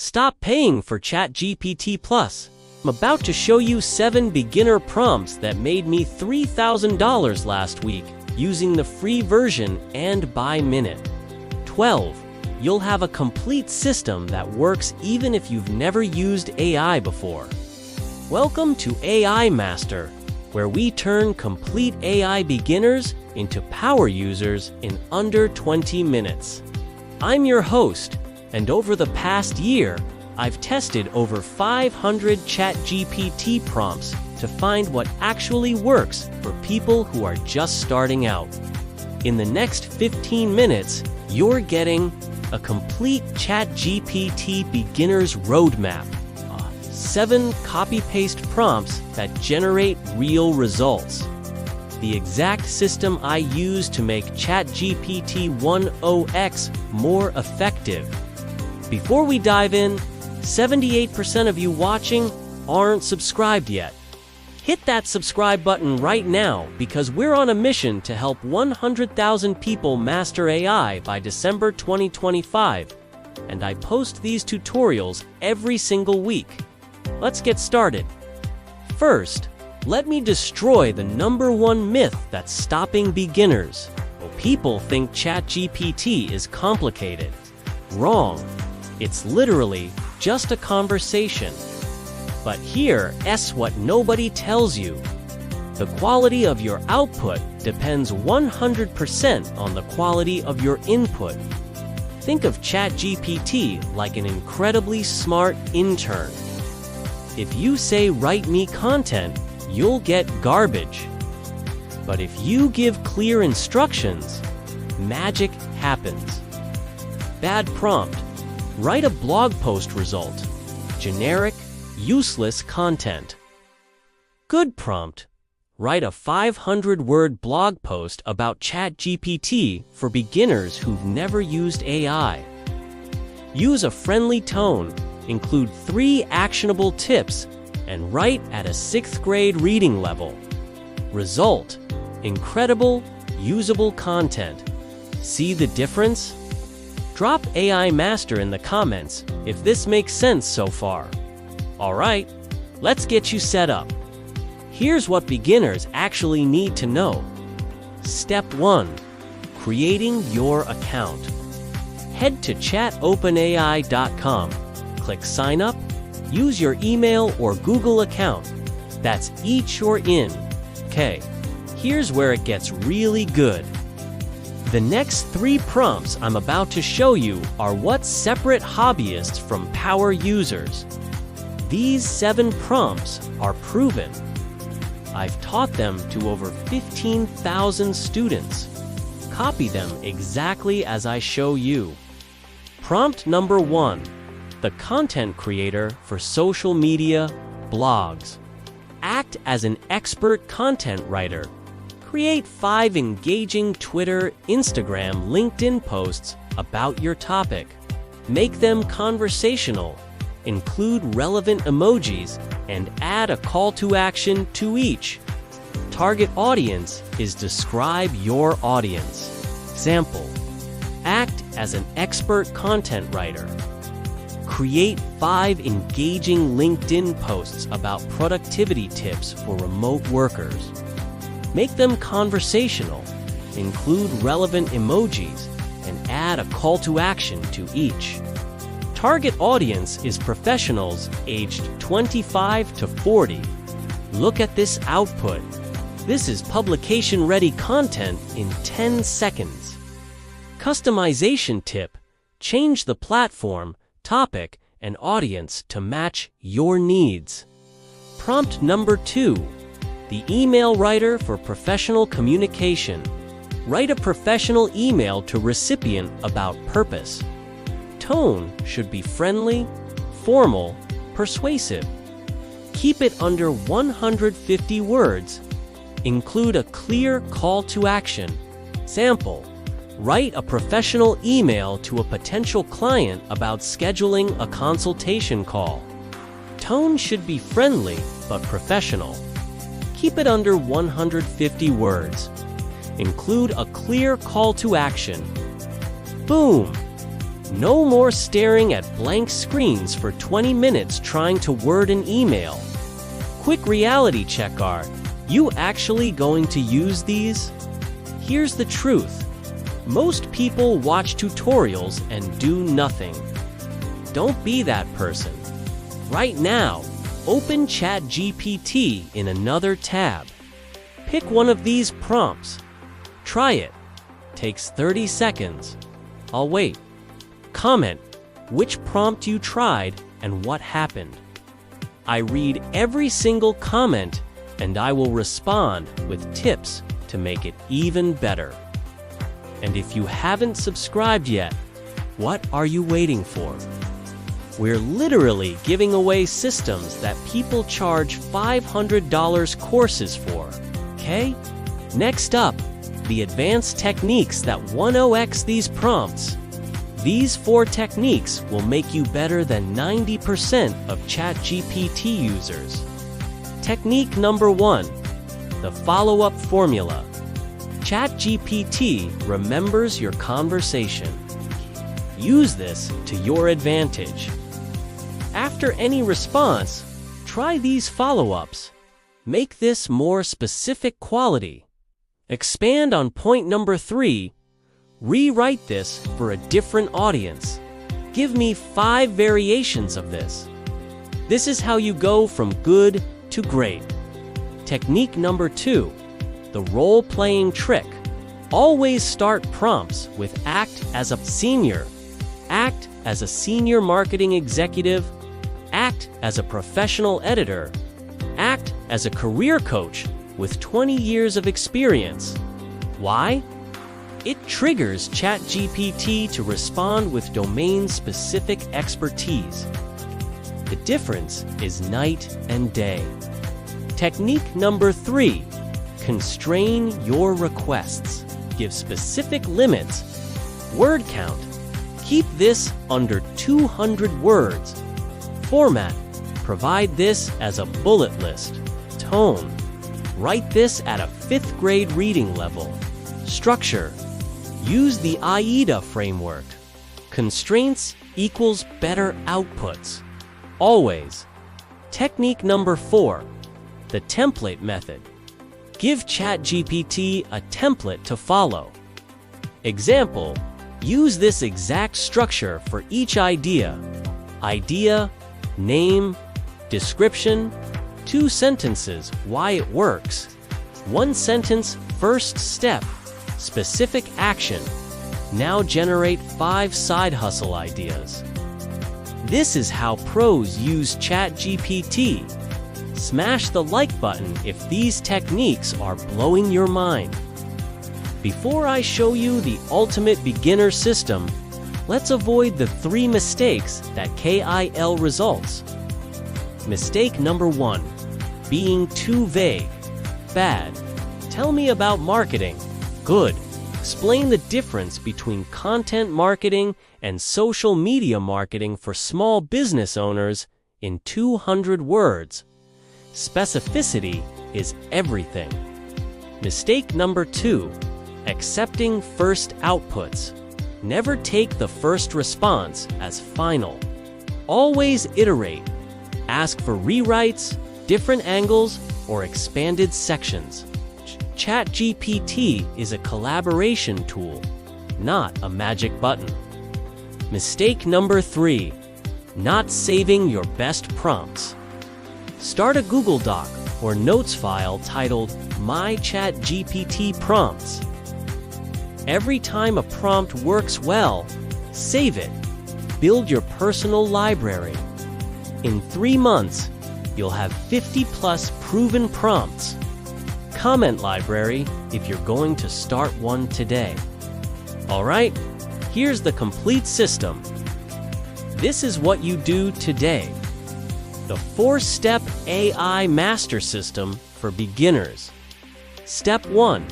Stop paying for ChatGPT Plus. I'm about to show you 7 beginner prompts that made me $3,000 last week using the free version and by minute. 12. You'll have a complete system that works even if you've never used AI before. Welcome to AI Master, where we turn complete AI beginners into power users in under 20 minutes. I'm your host, and over the past year, I've tested over 500 ChatGPT prompts to find what actually works for people who are just starting out. In the next 15 minutes, you're getting a complete ChatGPT beginner's roadmap. 7 copy-paste prompts that generate real results. The exact system I use to make ChatGPT 10x more effective. Before we dive in, 78% of you watching aren't subscribed yet. Hit that subscribe button right now because we're on a mission to help 100,000 people master AI by December 2025, and I post these tutorials every single week. Let's get started. First, let me destroy the #1 myth that's stopping beginners. People think ChatGPT is complicated. Wrong. It's literally just a conversation. But here's what nobody tells you. The quality of your output depends 100% on the quality of your input. Think of ChatGPT like an incredibly smart intern. If you say, "Write me content," you'll get garbage. But if you give clear instructions, magic happens. Bad prompt. Write a blog post result. Generic, useless content. Good prompt. Write a 500-word blog post about ChatGPT for beginners who've never used AI. Use a friendly tone, include 3 actionable tips, and write at a 6th grade reading level. Result: incredible, usable content. See the difference? Drop AI Master in the comments if this makes sense so far. Alright, let's get you set up. Here's what beginners actually need to know. Step 1. Creating your account. Head to chatopenai.com. Click Sign Up. Use your email or Google account. That's each or in. Okay, here's where it gets really good. The next 3 prompts I'm about to show you are what separate hobbyists from power users. These 7 prompts are proven. I've taught them to over 15,000 students. Copy them exactly as I show you. Prompt number 1. The content creator for social media, blogs. Act as an expert content writer. Create 5 engaging Twitter, Instagram, LinkedIn posts about your topic. Make them conversational. Include relevant emojis and add a call to action to each. Target audience is describe your audience. Example: act as an expert content writer. Create 5 engaging LinkedIn posts about productivity tips for remote workers. Make them conversational, include relevant emojis, and add a call to action to each. Target audience is professionals aged 25 to 40. Look at this output. This is publication-ready content in 10 seconds. Customization tip: change the platform, topic, and audience to match your needs. Prompt number 2. The email writer for professional communication. Write a professional email to recipient about purpose. Tone should be friendly, formal, persuasive. Keep it under 150 words. Include a clear call to action. Example: write a professional email to a potential client about scheduling a consultation call. Tone should be friendly but professional. Keep it under 150 words. Include a clear call to action. Boom! No more staring at blank screens for 20 minutes trying to word an email. Quick reality check: are you actually going to use these? Here's the truth. Most people watch tutorials and do nothing. Don't be that person. Right now, open ChatGPT in another tab. Pick one of these prompts. Try it. Takes 30 seconds. I'll wait. Comment which prompt you tried and what happened. I read every single comment and I will respond with tips to make it even better. And if you haven't subscribed yet, what are you waiting for? We're literally giving away systems that people charge $500 courses for, okay? Next up, the advanced techniques that 100x these prompts. These 4 techniques will make you better than 90% of ChatGPT users. Technique number 1, the follow-up formula. ChatGPT remembers your conversation. Use this to your advantage. After any response, try these follow-ups. Make this more specific quality. Expand on point number 3. Rewrite this for a different audience. Give me 5 variations of this. This is how you go from good to great. Technique number 2, the role-playing trick. Always start prompts with act as a senior, act as a senior marketing executive, act as a professional editor, act as a career coach with 20 years of experience. Why? It triggers ChatGPT to respond with domain-specific expertise. The difference is night and day. Technique number 3, constrain your requests. Give specific limits. Word count. Keep this under 200 words. Format. Provide this as a bullet list. Tone. Write this at a 5th grade reading level. Structure. Use the AIDA framework. Constraints equals better outputs. Always. Technique number 4, the template method. Give ChatGPT a template to follow. Example, use this exact structure for each idea. Idea, name, description, 2 sentences, why it works, 1 sentence, first step, specific action. Now generate 5 side hustle ideas. This is how pros use ChatGPT. Smash the like button if these techniques are blowing your mind. Before I show you the ultimate beginner system, let's avoid the 3 mistakes that kill results. Mistake number 1, being too vague. Bad. Tell me about marketing. Good. Explain the difference between content marketing and social media marketing for small business owners in 200 words. Specificity is everything. Mistake number 2, accepting first outputs. Never take the first response as final. Always iterate. Ask for rewrites, different angles, or expanded sections. ChatGPT is a collaboration tool, not a magic button. Mistake number 3, not saving your best prompts. Start a Google Doc or Notes file titled My ChatGPT Prompts. Every time a prompt works well, save it. Build your personal library. In 3 months, you'll have 50+ proven prompts. Comment library if you're going to start one today. Alright, here's the complete system. This is what you do today. The 4-step AI master system for beginners. Step 1,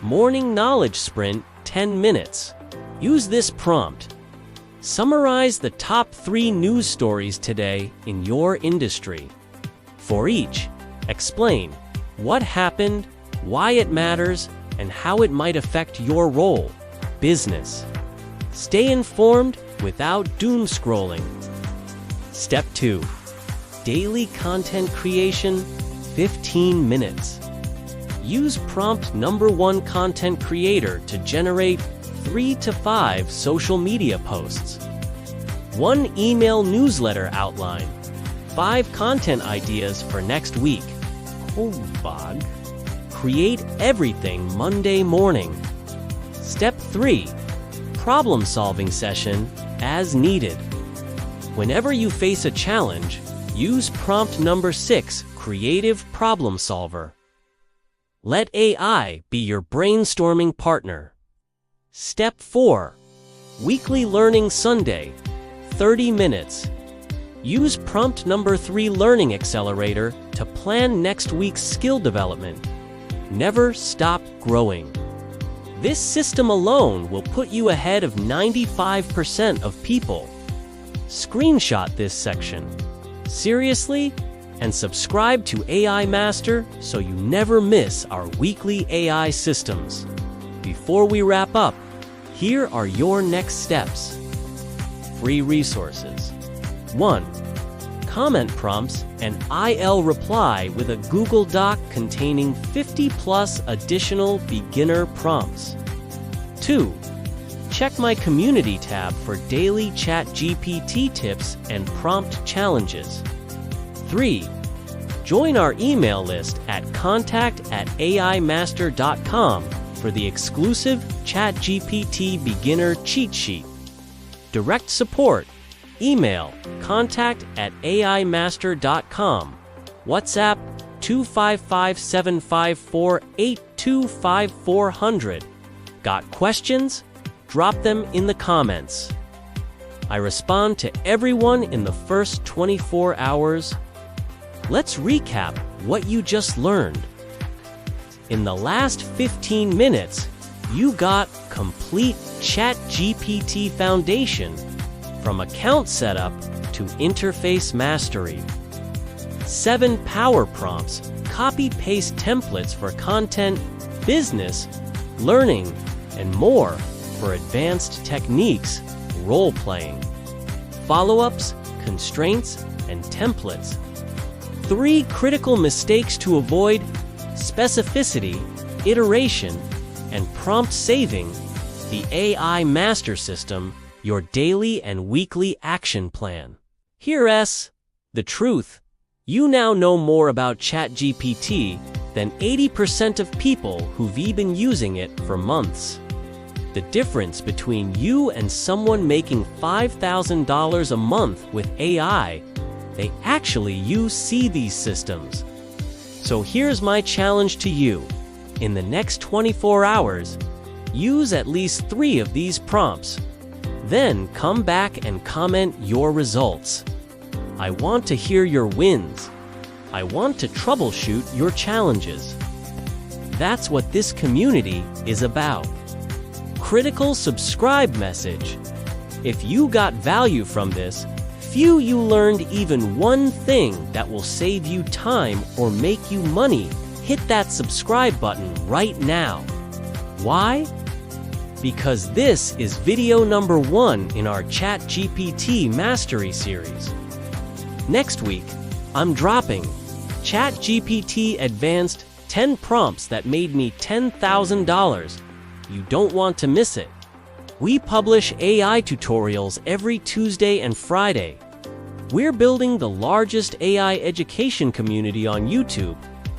morning knowledge sprint, 10 minutes. Use this prompt. Summarize the top 3 news stories today in your industry. For each, explain what happened, why it matters, and how it might affect your role, business. Stay informed without doom scrolling. Step 2. Daily content creation, 15 minutes. Use prompt number 1 content creator to generate 3 to 5 social media posts. 1 email newsletter outline. 5 content ideas for next week. Bug. Create everything Monday morning. Step 3. Problem-solving session as needed. Whenever you face a challenge, use prompt number 6, Creative Problem Solver. Let AI be your brainstorming partner. Step 4. Weekly Learning Sunday, 30 minutes. Use prompt number 3 Learning Accelerator to plan next week's skill development. Never stop growing. This system alone will put you ahead of 95% of people. Screenshot this section. Seriously? And subscribe to AI Master so you never miss our weekly AI systems. Before we wrap up, here are your next steps. Free resources. 1. Comment prompts and IL reply with a Google Doc containing 50+ additional beginner prompts. 2. Check my community tab for daily ChatGPT tips and prompt challenges. 3. Join our email list at contact@aimaster.com for the exclusive ChatGPT beginner cheat sheet. Direct support. Email contact@aimaster.com. WhatsApp 255-754-825-400. Got questions? Drop them in the comments. I respond to everyone in the first 24 hours. Let's recap what you just learned. In the last 15 minutes, you got complete ChatGPT foundation, from account setup to interface mastery. 7 power prompts, copy-paste templates for content, business, learning, and more for advanced techniques, role-playing. Follow-ups, constraints, and templates. 3 critical mistakes to avoid: specificity, iteration, and prompt saving. The AI Master System, your daily and weekly action plan. Here's the truth. You now know more about ChatGPT than 80% of people who've been using it for months. The difference between you and someone making $5,000 a month with AI, they actually see these systems. So here's my challenge to you. In the next 24 hours, use at least 3 of these prompts. Then come back and comment your results. I want to hear your wins. I want to troubleshoot your challenges. That's what this community is about. Critical subscribe message. If you got value from this, few you learned even one thing that will save you time or make you money, hit that subscribe button right now. Why? Because this is video number 1 in our ChatGPT Mastery series. Next week, I'm dropping ChatGPT Advanced 10 Prompts That Made Me $10,000. You don't want to miss it. We publish AI tutorials every Tuesday and Friday. We're building the largest AI education community on YouTube,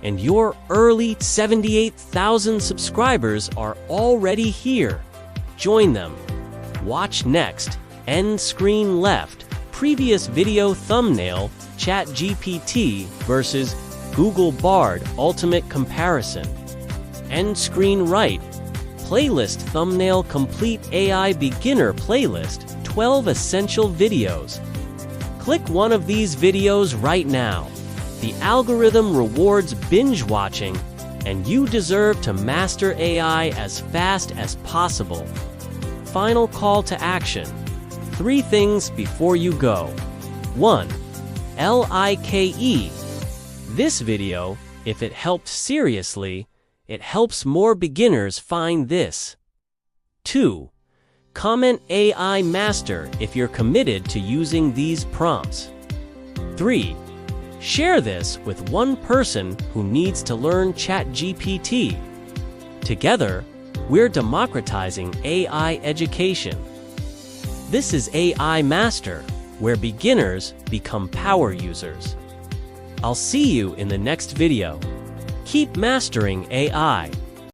and your early 78,000 subscribers are already here. Join them. Watch next. End screen left. Previous video thumbnail, ChatGPT versus Google Bard Ultimate Comparison. End screen right. Playlist thumbnail complete AI beginner playlist, 12 essential videos. Click one of these videos right now. The algorithm rewards binge watching, and you deserve to master AI as fast as possible. Final call to action. 3 things before you go. 1. LIKE. This video, if it helped seriously, it helps more beginners find this. 2. Comment AI Master if you're committed to using these prompts. 3. Share this with one person who needs to learn ChatGPT. Together, we're democratizing AI education. This is AI Master, where beginners become power users. I'll see you in the next video. Keep mastering AI.